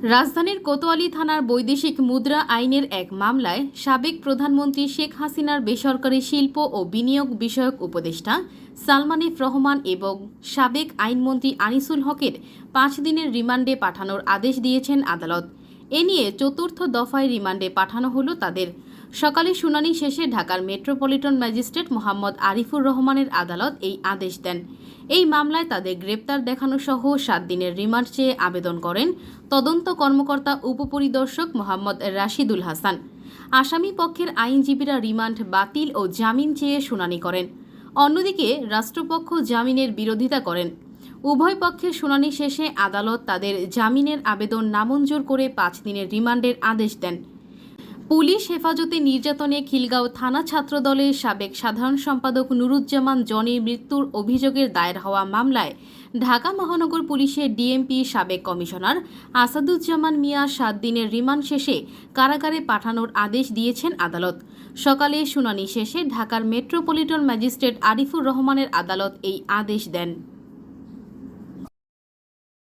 রাজধানীর কোতোয়ালি থানার বৈদেশিক মুদ্রা আইনের এক মামলায় সাবেক প্রধানমন্ত্রী শেখ হাসিনার বেসরকারি শিল্প ও বিনিয়োগ বিষয়ক উপদেষ্টা সালমান এফ রহমান এবং সাবেক আইনমন্ত্রী আনিসুল হকের 5 দিনের রিমান্ডে পাঠানোর আদেশ দিয়েছেন আদালত। এ নিয়ে চতুর্থ দফায় রিমান্ডে পাঠানো হলো তাদের। সকালে শুনানি শেষে ঢাকার মেট্রোপলিটন ম্যাজিস্ট্রেট মোহাম্মদ আরিফুর রহমানের আদালত এই আদেশ দেন। এই মামলায় তাদের গ্রেপ্তার দেখানো সহ 7 দিনের রিমান্ড চেয়ে আবেদন করেন তদন্ত কর্মকর্তা উপপরিদর্শক মোহাম্মদ রাশিদুল হাসান। আসামি পক্ষের আইনজীবীরা রিমান্ড বাতিল ও জামিন চেয়ে শুনানি করেন। অন্যদিকে রাষ্ট্রপক্ষ জামিনের বিরোধিতা করেন। উভয় পক্ষের শুনানি শেষে আদালত তাদের জামিনের আবেদন নামঞ্জুর করে 5 দিনের রিমান্ডের আদেশ দেন। পুলিশ হেফাজতে নির্যাতনে খিলগাঁও থানা ছাত্রদলের সাবেক সাধারণ সম্পাদক নুরুজ্জামান জনির মৃত্যুর অভিযোগের দায়ের হওয়া মামলায় ঢাকা মহানগর পুলিশের ডিএমপি সাবেক কমিশনার আসাদুজ্জামান মিয়া 7 দিনের রিমান্ড শেষে কারাগারে পাঠানোর আদেশ দিয়েছেন আদালত। সকালে শুনানি শেষে ঢাকার মেট্রোপলিটন ম্যাজিস্ট্রেট আরিফুর রহমানের আদালত এই আদেশ দেন।